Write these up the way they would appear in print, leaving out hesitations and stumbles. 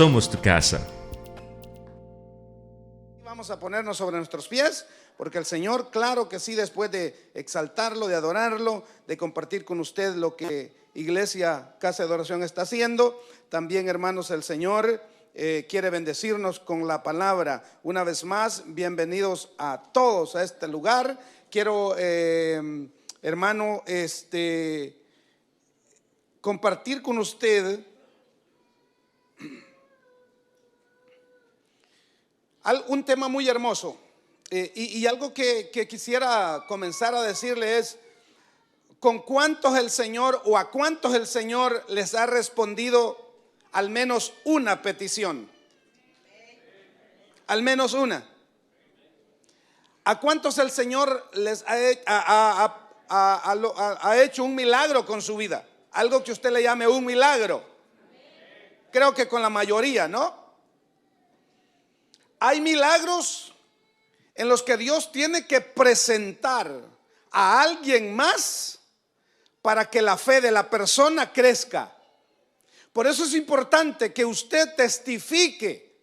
somos tu casa. Vamos a ponernos sobre nuestros pies, porque el Señor, claro que sí, después de exaltarlo, de adorarlo, de compartir con usted lo que Iglesia Casa de Adoración está haciendo, también, hermanos, el Señor quiere bendecirnos con la palabra. Una vez más, bienvenidos a todos a este lugar. Quiero, hermano, compartir con usted un tema muy hermoso, y algo que quisiera comenzar a decirle es: ¿con cuántos el Señor o a cuántos el Señor les ha respondido al menos una petición? Al menos una. ¿A cuántos el Señor les ha hecho un milagro con su vida? Algo que usted le llame un milagro. Creo que con la mayoría, ¿no? Hay milagros en los que Dios tiene que presentar a alguien más para que la fe de la persona crezca. Por eso es importante que usted testifique,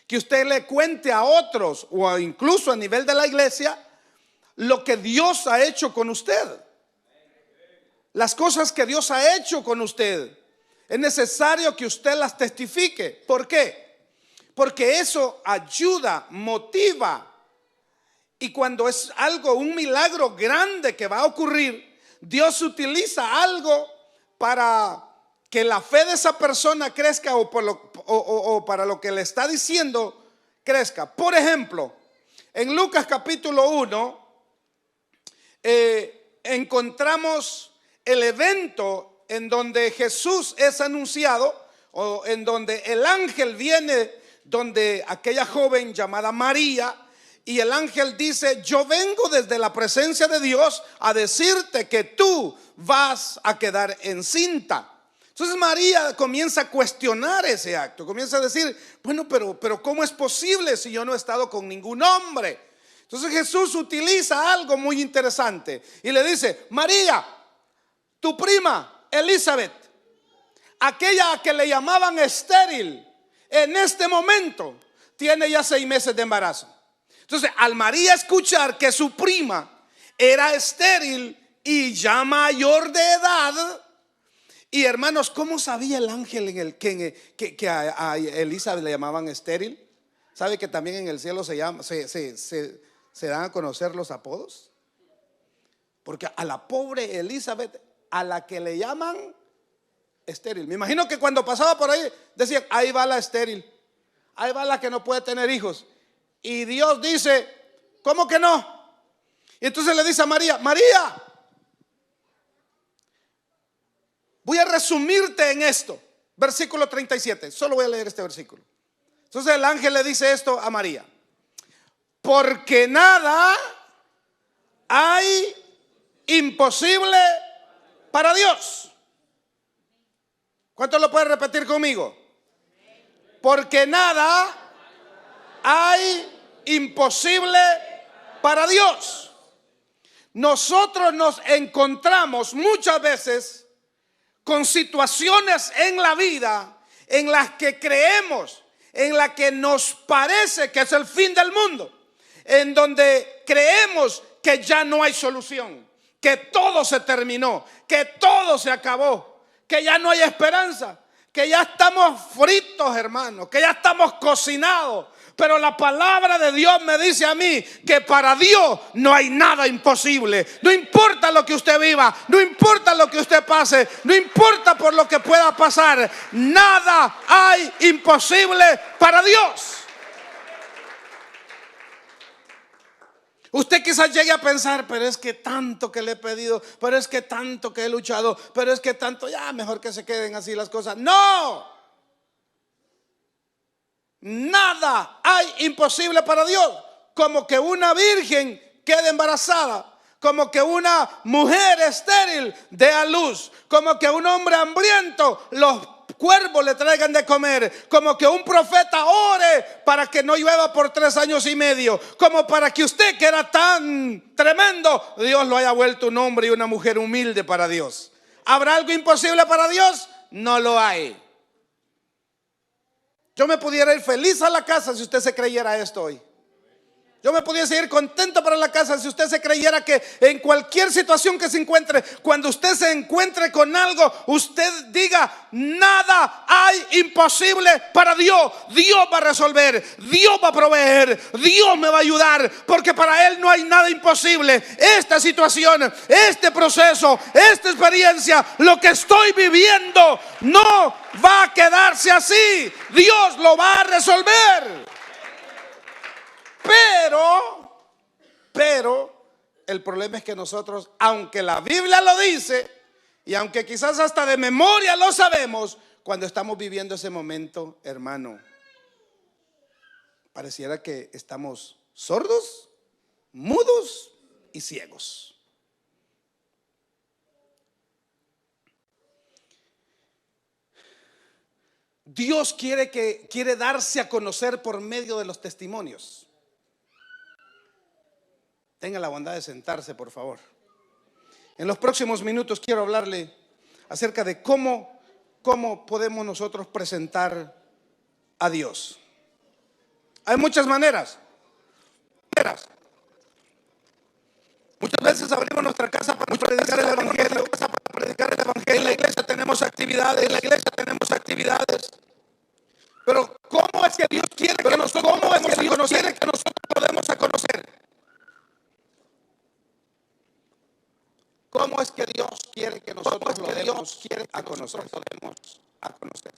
que usted le cuente a otros o incluso a nivel de la iglesia lo que Dios ha hecho con usted, las cosas que Dios ha hecho con usted. Es necesario que usted las testifique. ¿Por qué? Porque eso ayuda, motiva. Y cuando es algo, un milagro grande que va a ocurrir, Dios utiliza algo para que la fe de esa persona crezca, o para lo que le está diciendo crezca. Por ejemplo, en Lucas capítulo 1 encontramos el evento en donde Jesús es anunciado, o en donde el ángel viene donde aquella joven llamada María, y el ángel dice: yo vengo desde la presencia de Dios a decirte que tú vas a quedar encinta. Entonces María comienza a cuestionar ese acto, comienza a decir: bueno, pero ¿cómo es posible si yo no he estado con ningún hombre? Entonces Jesús utiliza algo muy interesante y le dice: María, tu prima Elizabeth, aquella a que le llamaban estéril, en este momento tiene ya 6 meses de embarazo. Entonces, al María escuchar que su prima era estéril y ya mayor de edad, y hermanos, ¿cómo sabía el ángel que a Elizabeth le llamaban estéril? ¿Sabe que también en el cielo se dan a conocer los apodos? Porque a la pobre Elizabeth, a la que le llaman estéril, me imagino que cuando pasaba por ahí decían: ahí va la estéril, ahí va la que no puede tener hijos. Y Dios dice: ¿cómo que no? Y entonces le dice a María: María, voy a resumirte en esto. Versículo 37, solo voy a leer este versículo. Entonces el ángel le dice esto a María: porque nada hay imposible para Dios. ¿Cuánto lo puede repetir conmigo? Porque nada hay imposible para Dios. Nosotros nos encontramos muchas veces con situaciones en la vida en las que creemos, en las que nos parece que es el fin del mundo, en donde creemos que ya no hay solución, que todo se terminó, que todo se acabó, que ya no hay esperanza, que ya estamos fritos, hermanos, que ya estamos cocinados. Pero la palabra de Dios me dice a mí que para Dios no hay nada imposible. No importa lo que usted viva, no importa lo que usted pase, no importa por lo que pueda pasar, nada hay imposible para Dios. Usted quizás llegue a pensar: pero es que tanto que le he pedido, pero es que tanto que he luchado, pero es que tanto, ya mejor que se queden así las cosas. No, nada hay imposible para Dios. Como que una virgen quede embarazada, como que una mujer estéril dé a luz, como que un hombre hambriento los cuervos le traigan de comer, como que un profeta ore para que no llueva por 3 años y medio, como para que usted, que era tan tremendo, Dios lo haya vuelto un hombre y una mujer humilde para Dios. ¿Habrá algo imposible para Dios? No lo hay. Yo me pudiera ir feliz a la casa si usted se creyera esto hoy. Yo me pudiese ir contento para la casa si usted se creyera que en cualquier situación que se encuentre, cuando usted se encuentre con algo, usted diga: nada hay imposible para Dios. Dios va a resolver, Dios va a proveer, Dios me va a ayudar, porque para Él no hay nada imposible. Esta situación, este proceso, esta experiencia, lo que estoy viviendo no va a quedarse así. Dios lo va a resolver. Pero el problema es que nosotros, aunque la Biblia lo dice y aunque quizás hasta de memoria lo sabemos, cuando estamos viviendo ese momento, hermano, pareciera que estamos sordos, mudos y ciegos. Dios quiere darse a conocer por medio de los testimonios. Tenga la bondad de sentarse, por favor. En los próximos minutos quiero hablarle acerca de cómo podemos nosotros presentar a Dios. Hay muchas maneras. Muchas veces abrimos nuestra casa para predicar el evangelio. En la iglesia tenemos actividades. Pero ¿cómo es que Dios quiere que nosotros podemos conocer? ¿Cómo es que Dios quiere que nosotros lo demos a conocer?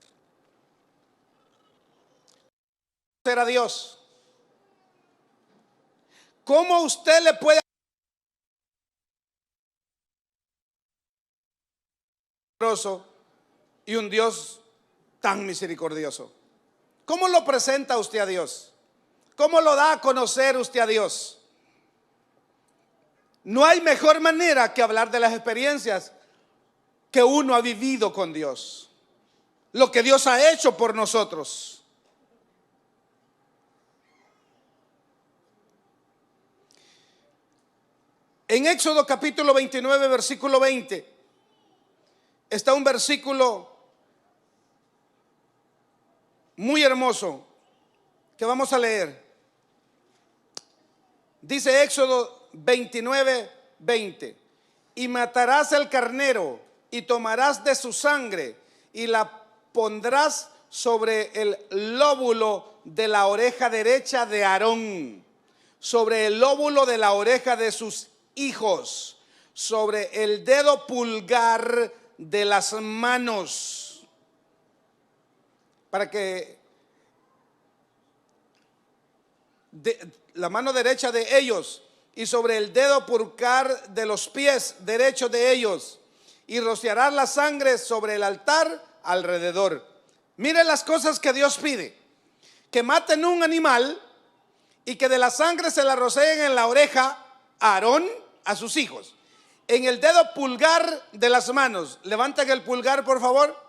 Conocer a Dios. ¿Cómo usted le puede y un Dios tan misericordioso? ¿Cómo lo presenta usted a Dios? ¿Cómo lo da a conocer usted a Dios? No hay mejor manera que hablar de las experiencias que uno ha vivido con Dios, lo que Dios ha hecho por nosotros. En Éxodo capítulo 29, versículo 20, está un versículo muy hermoso que vamos a leer. Dice Éxodo 29, 20: y matarás el carnero y tomarás de su sangre y la pondrás sobre el lóbulo de la oreja derecha de Aarón, sobre el lóbulo de la oreja de sus hijos, sobre el dedo pulgar de las manos, para que la mano derecha de ellos, y sobre el dedo pulgar de los pies derechos de ellos, y rociarás la sangre sobre el altar alrededor. Miren las cosas que Dios pide: que maten un animal y que de la sangre se la roceen en la oreja a Aarón, a sus hijos, en el dedo pulgar de las manos. Levanten el pulgar, por favor.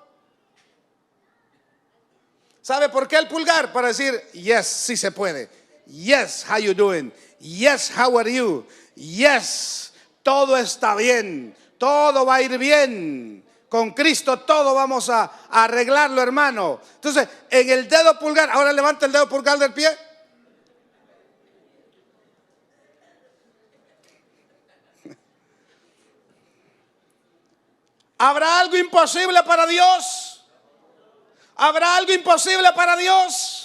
¿Sabe por qué el pulgar? Para decir: yes, sí se puede. Yes, how you doing? Yes, how are you? Yes, todo está bien, todo va a ir bien. Con Cristo todo vamos a arreglarlo, hermano. Entonces, en el dedo pulgar, ahora levanta el dedo pulgar del pie. ¿Habrá algo imposible para Dios? ¿Habrá algo imposible para Dios?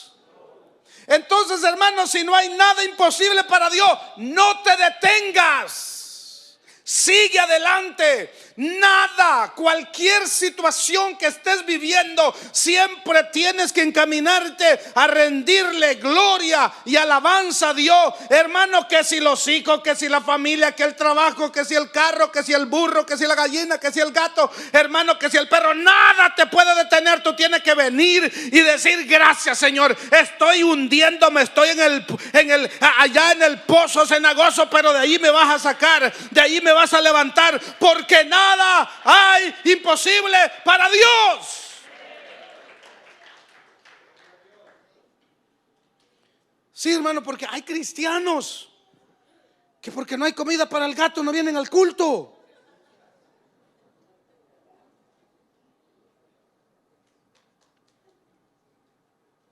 Entonces, hermanos, si no hay nada imposible para Dios, no te detengas. Sigue adelante. Nada, cualquier situación que estés viviendo, siempre tienes que encaminarte a rendirle gloria y alabanza a Dios. Hermano, que si los hijos, que si la familia, que el trabajo, que si el carro, que si el burro, que si la gallina, que si el gato, hermano, que si el perro, nada te puede detener. Tú tienes que venir y decir: gracias, Señor, estoy hundiéndome, estoy allá en el pozo cenagoso, pero de ahí me vas a sacar, de ahí me vas a levantar, porque nada hay imposible para Dios. Sí, hermano, porque hay cristianos que porque no hay comida para el gato no vienen al culto.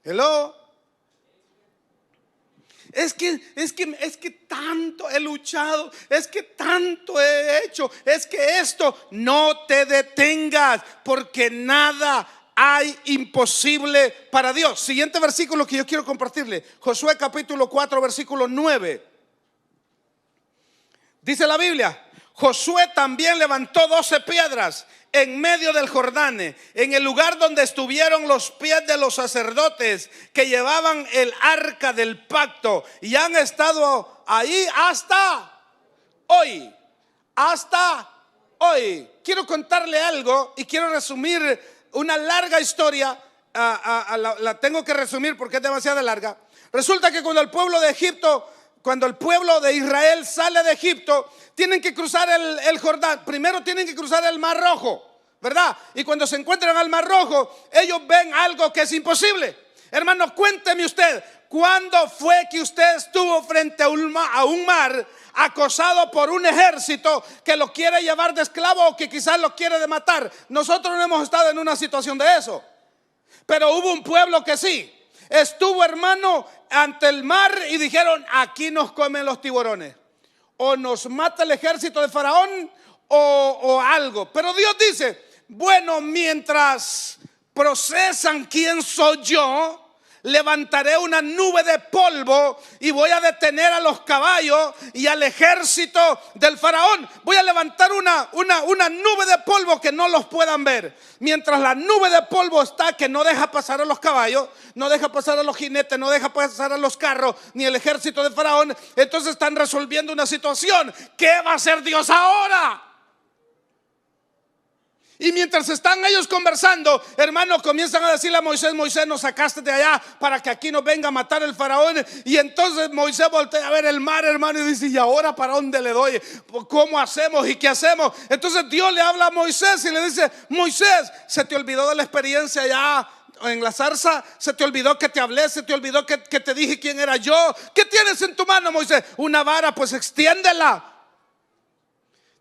Hello. Es que tanto he luchado, es que tanto he hecho, es que esto, no te detengas, porque nada hay imposible para Dios. Siguiente versículo que yo quiero compartirle, Josué capítulo 4 versículo 9. Dice la Biblia: Josué también levantó 12 piedras en medio del Jordán, en el lugar donde estuvieron los pies de los sacerdotes que llevaban el arca del pacto, y han estado ahí hasta hoy. Hasta hoy. Quiero contarle algo y quiero resumir una larga historia. La tengo que resumir porque es demasiado larga. Resulta que cuando el pueblo de Egipto, cuando el pueblo de Israel sale de Egipto, tienen que cruzar el Jordán. Primero tienen que cruzar el Mar Rojo, ¿verdad? Y cuando se encuentran al Mar Rojo, ellos ven algo que es imposible. Hermano, cuénteme usted, ¿cuándo fue que usted estuvo frente a un mar acosado por un ejército que lo quiere llevar de esclavo o que quizás lo quiere de matar? Nosotros no hemos estado en una situación de eso, pero hubo un pueblo que sí. Estuvo, hermano, ante el mar y dijeron: aquí nos comen los tiburones, o nos mata el ejército de Faraón o algo. Pero Dios dice: bueno, mientras procesan quién soy yo, levantaré una nube de polvo y voy a detener a los caballos y al ejército del faraón. Voy a levantar una nube de polvo que no los puedan ver. Mientras la nube de polvo está, que no deja pasar a los caballos, no deja pasar a los jinetes, no deja pasar a los carros, ni el ejército del faraón, entonces están resolviendo una situación. ¿Qué va a hacer Dios ahora? Y mientras están ellos conversando, hermanos, comienzan a decirle a Moisés: Moisés, nos sacaste de allá para que aquí nos venga a matar el faraón. Y entonces Moisés voltea a ver el mar, hermano, y dice: ¿y ahora para dónde le doy? ¿Cómo hacemos y qué hacemos? Entonces Dios le habla a Moisés y le dice: Moisés, ¿se te olvidó de la experiencia allá en la zarza? ¿Se te olvidó que te hablé? ¿Se te olvidó que te dije quién era yo? ¿Qué tienes en tu mano, Moisés? Una vara, pues extiéndela.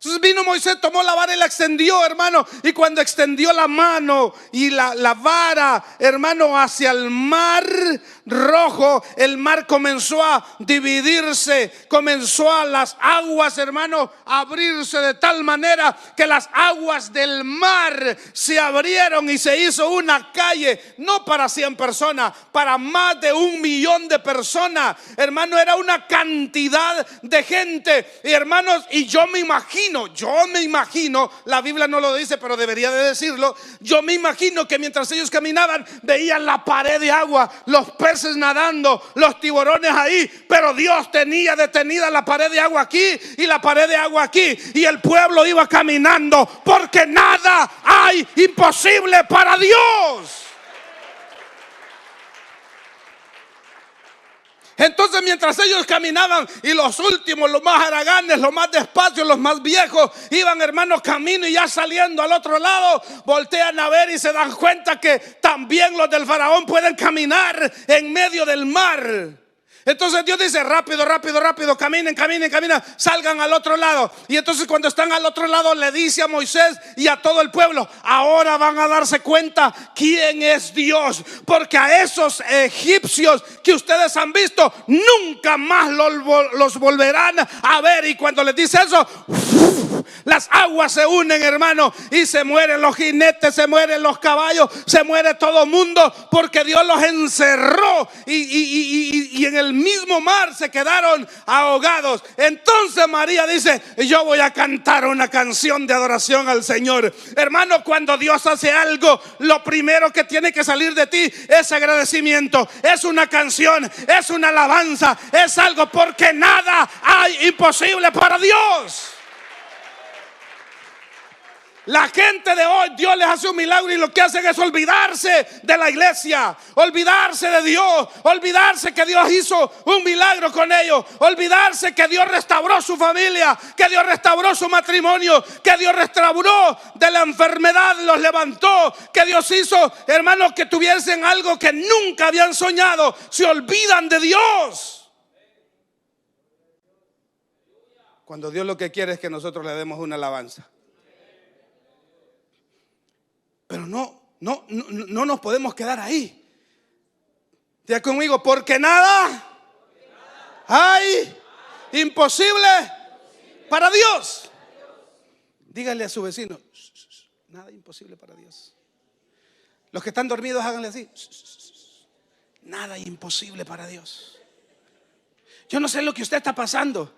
Entonces vino Moisés, tomó la vara y la extendió, hermano. Y cuando extendió la mano y la vara, hermano, hacia el Mar Rojo, el mar comenzó a dividirse. Comenzó a las aguas, hermano, a abrirse de tal manera que las aguas del mar se abrieron y se hizo una calle, no para 100 personas, para más de 1 millón de personas. Hermano, era una cantidad de gente. Y hermanos, y yo me imagino, la Biblia no lo dice, pero debería de decirlo. Yo me imagino que mientras ellos caminaban, veían la pared de agua, los peces nadando, los tiburones ahí, pero Dios tenía detenida la pared de agua aquí y la pared de agua aquí, y el pueblo iba caminando, porque nada hay imposible para Dios. Entonces mientras ellos caminaban y los últimos, los más haraganes, los más despacios, los más viejos, iban, hermanos, camino, y ya saliendo al otro lado, voltean a ver y se dan cuenta que también los del faraón pueden caminar en medio del mar. Entonces Dios dice: rápido, caminen, salgan al otro lado. Y entonces cuando están al otro lado, le dice a Moisés y a todo el pueblo: ahora van a darse cuenta quién es Dios, porque a esos egipcios que ustedes han visto, nunca más los volverán a ver. Y cuando les dice eso, las aguas se unen, hermano, y se mueren los jinetes, se mueren los caballos, se muere todo el mundo, porque Dios los encerró y en el mismo mar se quedaron ahogados. Entonces María dice: yo voy a cantar una canción de adoración al Señor. Hermano, cuando Dios hace algo, lo primero que tiene que salir de ti es agradecimiento, es una canción, es una alabanza, es algo, porque nada hay imposible para Dios. La gente de hoy, Dios les hace un milagro y lo que hacen es olvidarse de la iglesia, olvidarse de Dios, olvidarse que Dios hizo un milagro con ellos, olvidarse que Dios restauró su familia, que Dios restauró su matrimonio, que Dios restauró de la enfermedad, los levantó, que Dios hizo, hermanos, que tuviesen algo que nunca habían soñado. Se olvidan de Dios, cuando Dios lo que quiere es que nosotros le demos una alabanza. Pero no nos podemos quedar ahí. Diga conmigo, porque nada hay imposible para Dios. Dígale a su vecino, nada imposible para Dios. Los que están dormidos, háganle así, nada imposible para Dios. Yo no sé lo que usted está pasando.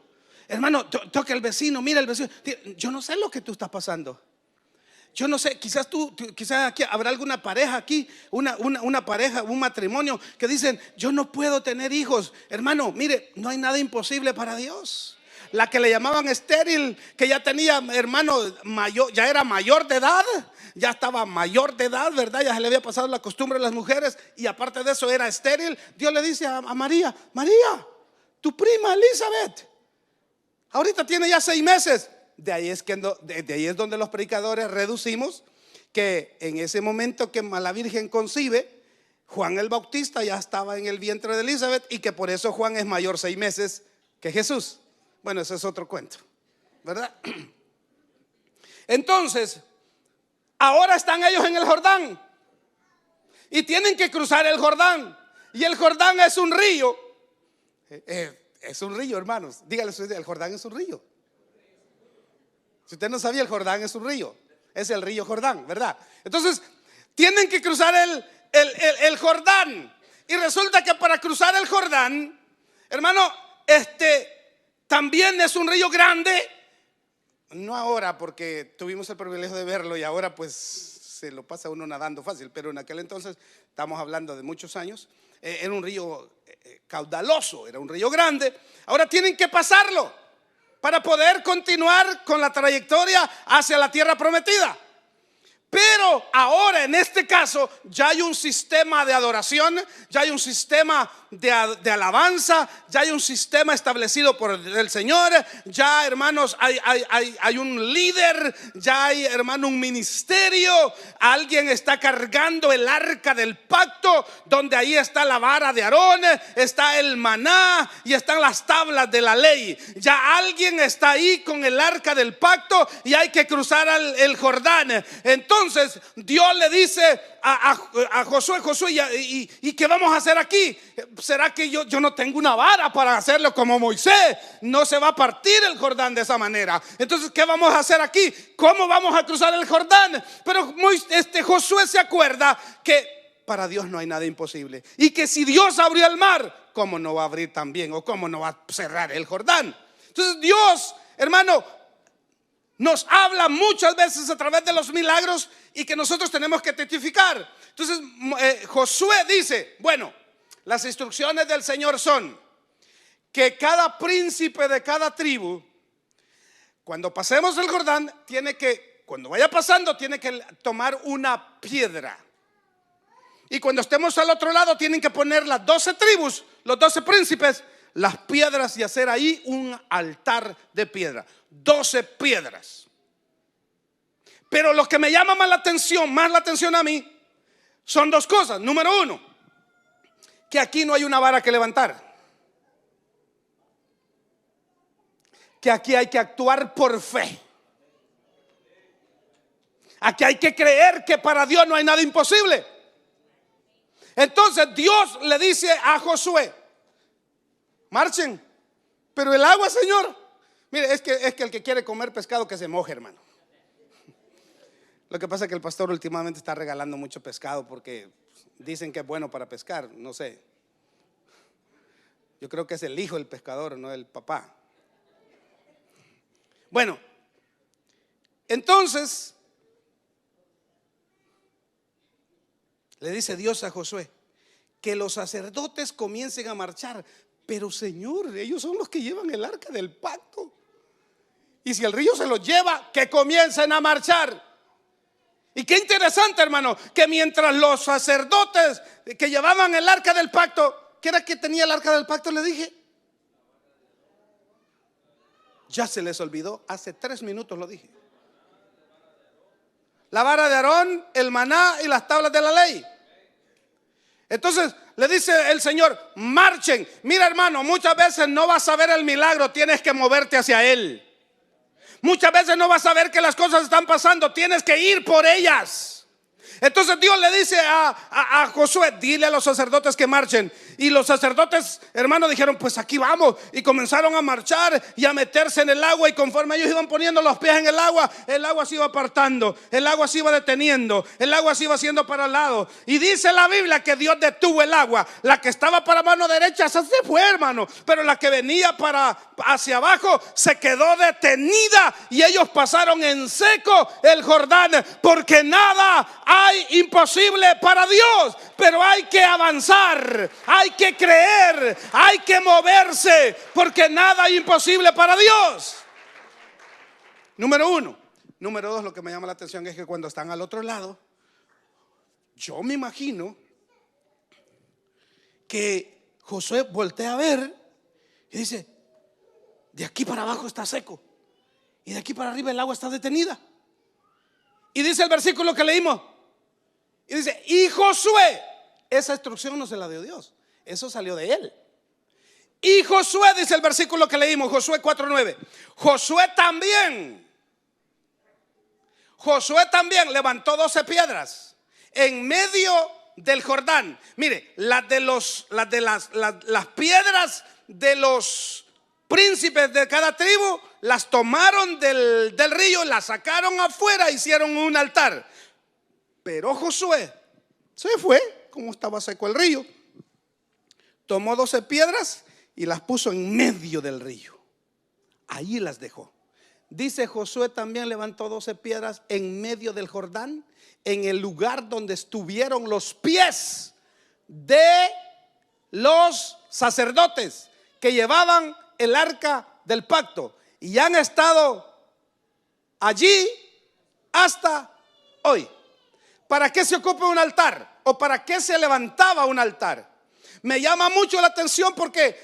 Hermano, toque al vecino, mira al vecino. Yo no sé lo que tú estás pasando. Yo no sé, quizás aquí habrá alguna pareja aquí, una pareja, un matrimonio que dicen, yo no puedo tener hijos. Hermano, mire, no hay nada imposible para Dios. La que le llamaban estéril, que ya tenía, hermano, mayor, ya era mayor de edad, ya estaba mayor de edad, ¿verdad? Ya se le había pasado la costumbre a las mujeres y aparte de eso era estéril. Dios le dice a María, María, tu prima Elizabeth, ahorita tiene ya 6 meses. De ahí es donde los predicadores reducimos que en ese momento que la Virgen concibe, Juan el Bautista ya estaba en el vientre de Elizabeth y que por eso Juan es mayor 6 meses que Jesús. Bueno, ese es otro cuento, ¿verdad? Entonces, ahora están ellos en el Jordán y tienen que cruzar el Jordán. Y el Jordán es un río. Es un río, hermanos. Dígale, el Jordán es un río. Si usted no sabía, el Jordán es un río. Es el río Jordán, ¿verdad? Entonces, tienen que cruzar el Jordán. Y resulta que para cruzar el Jordán, hermano, también es un río grande. No ahora, porque tuvimos el privilegio de verlo y ahora pues se lo pasa uno nadando fácil. Pero en aquel entonces, estamos hablando de muchos años, era un río caudaloso, era un río grande. Ahora tienen que pasarlo para poder continuar con la trayectoria hacia la tierra prometida. Pero ahora en este caso ya hay un sistema de adoración, ya hay un sistema de alabanza, ya hay un sistema establecido por el Señor. Ya, hermanos, hay un líder, ya hay, hermano, un ministerio. Alguien está cargando el arca del pacto, donde ahí está la vara de Aarón, está el maná y están las tablas de la ley. Ya alguien está ahí con el arca del pacto y hay que cruzar el Jordán. Entonces Dios le dice a Josué, ¿y qué vamos a hacer aquí? ¿Será que yo no tengo una vara para hacerlo como Moisés? No se va a partir el Jordán de esa manera. Entonces, ¿qué vamos a hacer aquí? ¿Cómo vamos a cruzar el Jordán? Pero Josué se acuerda que para Dios no hay nada imposible, y que si Dios abrió el mar, ¿cómo no va a abrir también? ¿O cómo no va a cerrar el Jordán? Entonces Dios, hermano, nos habla muchas veces a través de los milagros y que nosotros tenemos que testificar. Entonces Josué dice, bueno, las instrucciones del Señor son que cada príncipe de cada tribu, cuando pasemos el Jordán, cuando vaya pasando, tiene que tomar una piedra. Y cuando estemos al otro lado, tienen que poner las 12 tribus, los 12 príncipes, las piedras y hacer ahí un altar de piedra. 12 piedras. Pero lo que me llama más la atención a mí, son 2 cosas. Número 1, que aquí no hay una vara que levantar. Que aquí hay que actuar por fe. Aquí hay que creer que para Dios no hay nada imposible. Entonces Dios le dice a Josué, marchen. Pero el agua, Señor, mire, es que el que quiere comer pescado que se moje, hermano. Lo que pasa es que el pastor últimamente está regalando mucho pescado porque dicen que es bueno para pescar, no sé. Yo creo que es el hijo del pescador, no el papá. Bueno, entonces le dice Dios a Josué que los sacerdotes comiencen a marchar. Pero Señor, ellos son los que llevan el arca del pacto. Y si el río se los lleva, que comiencen a marchar. Y qué interesante, hermano, que mientras los sacerdotes que llevaban el arca del pacto, ¿qué era que tenía el arca del pacto? Le dije, ya se les olvidó, hace 3 minutos lo dije. La vara de Aarón, el maná y las tablas de la ley. Entonces le dice el Señor, marchen. Mira, hermano, muchas veces no vas a ver el milagro, tienes que moverte hacia él. Muchas veces no vas a ver que las cosas están pasando, tienes que ir por ellas. Entonces Dios le dice a Josué: dile a los sacerdotes que marchen. Y los sacerdotes, hermanos, dijeron: pues aquí vamos. Y comenzaron a marchar y a meterse en el agua. Y conforme ellos iban poniendo los pies en el agua se iba apartando, el agua se iba deteniendo, el agua se iba haciendo para el lado. Y dice la Biblia que Dios detuvo el agua. La que estaba para mano derecha se fue, hermano, pero la que venía hacia abajo se quedó detenida. Y ellos pasaron en seco el Jordán, porque nada hay imposible para Dios. Pero hay que avanzar, hay que creer, hay que moverse, porque nada hay imposible para Dios. Número uno. Número dos, lo que me llama la atención es que cuando están al otro lado, yo me imagino que Josué voltea a ver y dice: de aquí para abajo está seco y de aquí para arriba el agua está detenida. Y dice el versículo que leímos, y dice: y Josué, esa instrucción no se la dio Dios, eso salió de él. Y Josué, dice el versículo que leímos, Josué 4:9, Josué también levantó 12 piedras en medio del Jordán. Mire, las piedras de los príncipes de cada tribu las tomaron del río, las sacaron afuera, hicieron un altar. Pero Josué se fue, como estaba seco el río, tomó 12 piedras y las puso en medio del río. Allí las dejó. Dice: Josué también levantó 12 piedras en medio del Jordán, en el lugar donde estuvieron los pies de los sacerdotes que llevaban el arca del pacto, y han estado allí hasta hoy. ¿Para qué se ocupa un altar? ¿O para qué se levantaba un altar? Me llama mucho la atención porque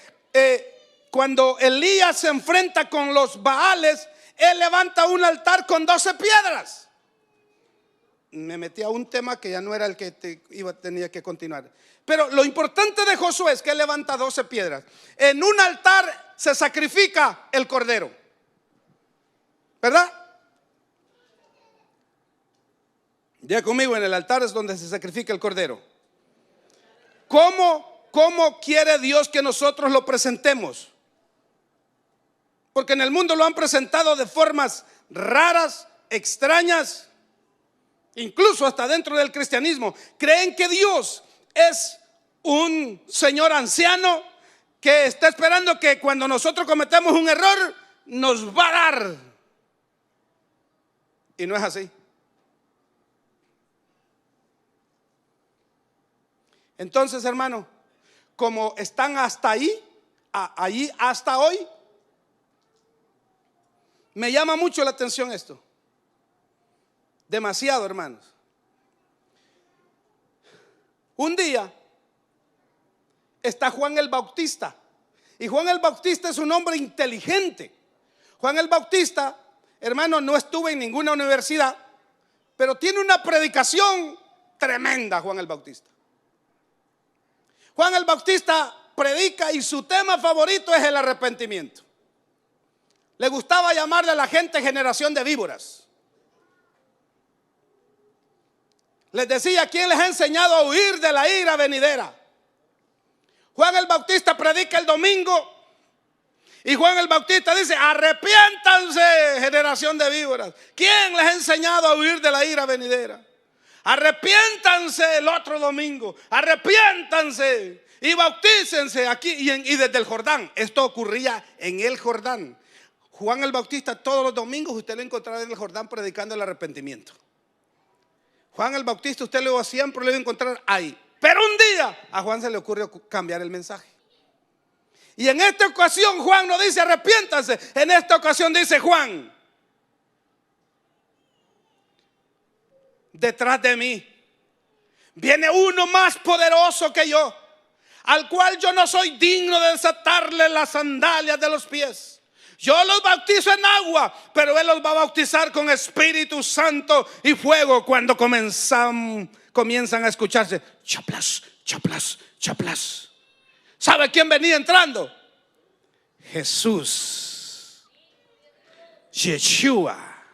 cuando Elías se enfrenta con los Baales, él levanta un altar con 12 piedras. Me metí a un tema que ya no era el que tenía que continuar. Pero lo importante de Josué es que él levanta 12 piedras. En un altar se sacrifica el cordero, ¿verdad? Ya conmigo, en el altar es donde se sacrifica el cordero. ¿Cómo quiere Dios que nosotros lo presentemos? Porque en el mundo lo han presentado de formas raras, extrañas, incluso hasta dentro del cristianismo. Creen que Dios es un señor anciano que está esperando que cuando nosotros cometemos un error nos va a dar. Y no es así. Entonces, hermano, como están hasta ahí, allí hasta hoy, me llama mucho la atención esto. Demasiado, hermanos. Un día está Juan el Bautista. Y Juan el Bautista es un hombre inteligente. Juan el Bautista, hermano, no estuvo en ninguna universidad, pero tiene una predicación tremenda. Juan el Bautista. Juan el Bautista predica y su tema favorito es el arrepentimiento. Le gustaba llamarle a la gente generación de víboras. Les decía: ¿quién les ha enseñado a huir de la ira venidera? Juan el Bautista predica el domingo y Juan el Bautista dice: arrepiéntanse, generación de víboras. ¿Quién les ha enseñado a huir de la ira venidera? Arrepiéntanse el otro domingo, arrepiéntanse y bautícense aquí y desde el Jordán. Esto ocurría en el Jordán. Juan el Bautista todos los domingos usted lo encontrará en el Jordán predicando el arrepentimiento. Juan el Bautista usted siempre lo va a encontrar ahí. Pero un día a Juan se le ocurrió cambiar el mensaje. Y en esta ocasión Juan no dice arrepiéntanse. En esta ocasión dice Juan: detrás de mí viene uno más poderoso que yo, al cual yo no soy digno de desatarle las sandalias de los pies. Yo los bautizo en agua, pero Él los va a bautizar con Espíritu Santo y fuego. Cuando comienzan a escucharse chaplas, chaplas, chaplas. ¿Sabe quién venía entrando? Jesús, Yeshua,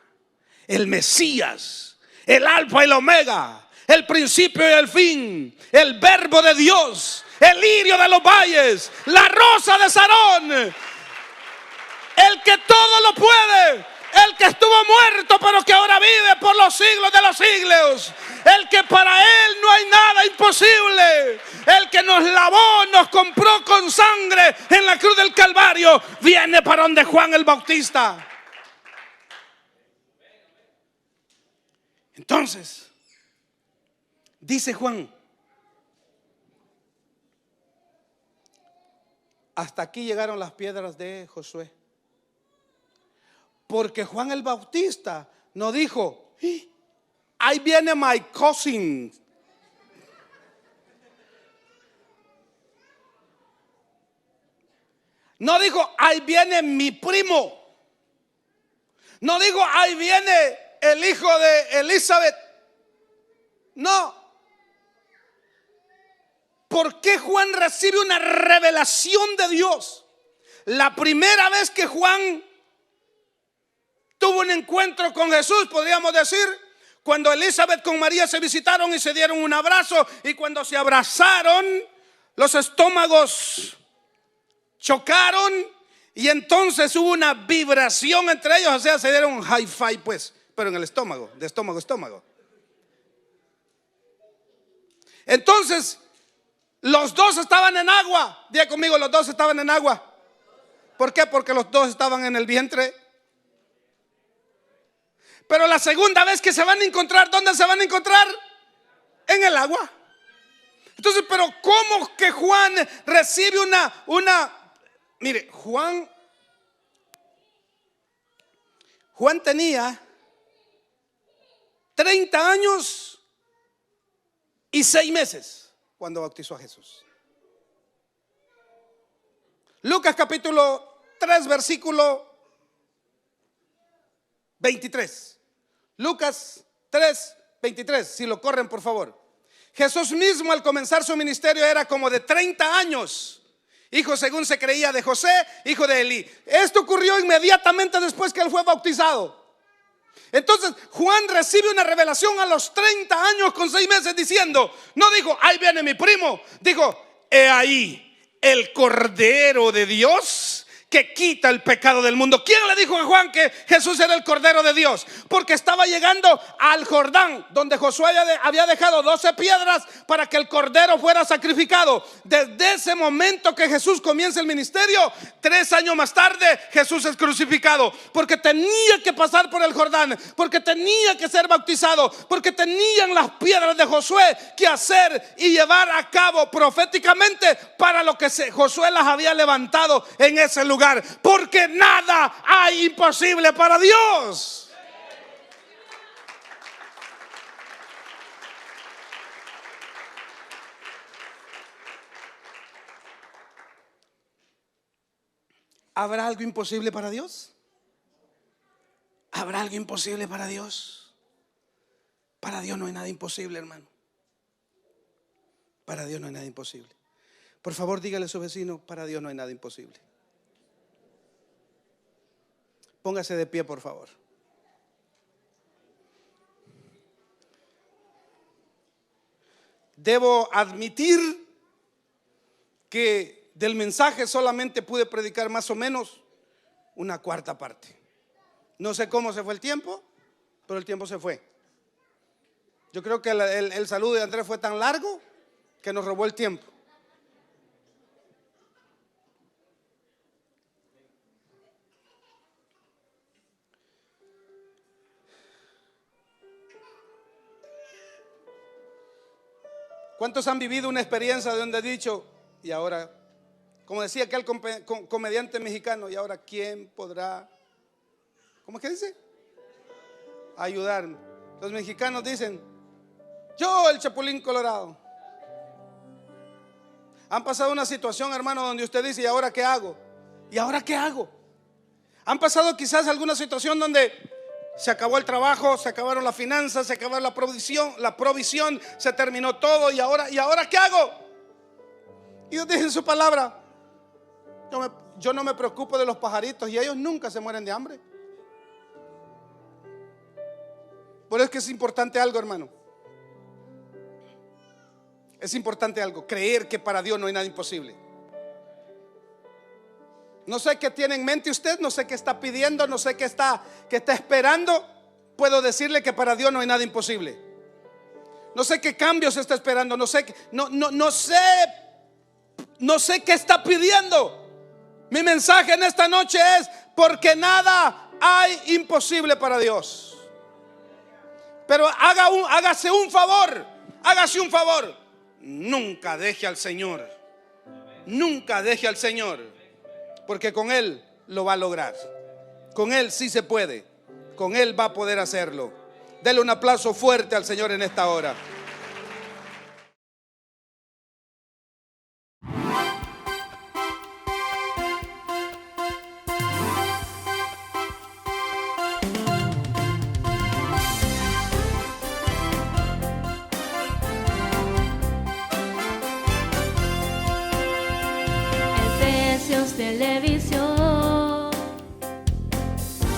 el Mesías, el Alfa y el Omega, el principio y el fin, el verbo de Dios, el lirio de los valles, la rosa de Sarón, el que todo lo puede, el que estuvo muerto pero que ahora vive por los siglos de los siglos, el que para él no hay nada imposible, el que nos lavó, nos compró con sangre en la cruz del Calvario, viene para donde Juan el Bautista. Entonces, dice Juan, hasta aquí llegaron las piedras de Josué. Porque Juan el Bautista no dijo, ahí viene my cousin. No dijo, ahí viene mi primo. No dijo, ahí viene el hijo de Elizabeth. No. ¿Por qué Juan recibe una revelación de Dios? La primera vez que Juan tuvo un encuentro con Jesús, podríamos decir, cuando Elizabeth con María se visitaron y se dieron un abrazo, y cuando se abrazaron, los estómagos chocaron y entonces hubo una vibración entre ellos, o sea, se dieron un high five, pues, pero en el estómago, de estómago a estómago. Entonces, los dos estaban en agua. Diga conmigo, los dos estaban en agua. ¿Por qué? Porque los dos estaban en el vientre. Pero la segunda vez que se van a encontrar, ¿dónde se van a encontrar? En el agua. Entonces, pero ¿cómo que Juan recibe mire, Juan tenía 30 años y 6 meses cuando bautizó a Jesús. Lucas capítulo 3 versículo 23. Lucas 3, 23, si lo corren por favor. Jesús mismo al comenzar su ministerio era como de 30 años, hijo según se creía de José, hijo de Elí. Esto ocurrió inmediatamente después que él fue bautizado. Entonces Juan recibe una revelación a los 30 años con 6 meses diciendo, no dijo, ahí viene mi primo, dijo, he ahí el Cordero de Dios que quita el pecado del mundo. ¿Quién le dijo a Juan que Jesús era el Cordero de Dios? Porque estaba llegando al Jordán, donde Josué había dejado 12 piedras para que el Cordero fuera sacrificado. Desde ese momento que Jesús comienza el ministerio, 3 años más tarde Jesús es crucificado, porque tenía que pasar por el Jordán, porque tenía que ser bautizado, porque tenían las piedras de Josué que hacer y llevar a cabo proféticamente para lo que Josué las había levantado en ese lugar. Porque nada hay imposible para Dios. ¿Habrá algo imposible para Dios? ¿Habrá algo imposible para Dios? Para Dios no hay nada imposible, hermano. Para Dios no hay nada imposible. Por favor, dígale a su vecino, para Dios no hay nada imposible. Póngase de pie, por favor. Debo admitir que del mensaje solamente pude predicar más o menos una cuarta parte. No sé cómo se fue el tiempo, pero el tiempo se fue. Yo creo que el saludo de Andrés fue tan largo que nos robó el tiempo. ¿Cuántos han vivido una experiencia donde he dicho, y ahora, como decía aquel comediante mexicano, y ahora quién podrá, ¿cómo es que dice? Ayudarme. Los mexicanos dicen, yo el Chapulín Colorado. Han pasado una situación, hermano, donde usted dice, ¿y ahora qué hago? ¿Y ahora qué hago? Han pasado quizás alguna situación donde se acabó el trabajo, se acabaron las finanzas, se acabó la provisión, se terminó todo, ¿y ahora qué hago? Y Dios dice en su palabra, yo no me preocupo de los pajaritos y ellos nunca se mueren de hambre. Por eso es que es importante algo, hermano. Es importante algo, creer que para Dios no hay nada imposible. No sé qué tiene en mente usted, no sé qué está pidiendo, no sé qué está esperando. Puedo decirle que para Dios no hay nada imposible. No sé qué cambios está esperando, no sé qué está pidiendo. Mi mensaje en esta noche es: porque nada hay imposible para Dios. Pero hágase un favor, nunca deje al Señor, porque con Él lo va a lograr. Con Él sí se puede, con Él va a poder hacerlo. Dele un aplauso fuerte al Señor en esta hora. Televisión,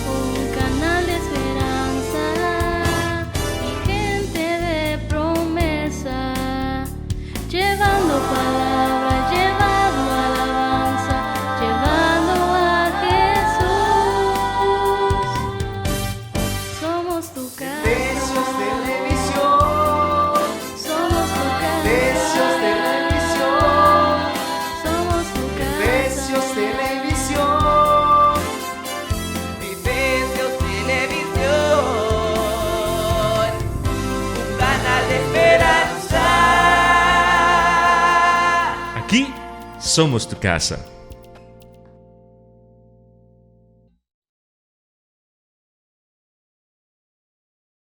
un canal de esperanza y gente de promesa, llevando palabras, llevando alabanza, llevando a Jesús. Somos tu casa. Efesios Televisión. Somos tu casa. Efesios Televisión. Somos tu casa. Efesios Televisión. Efesios Televisión. Un canal de esperanza. Aquí somos tu casa.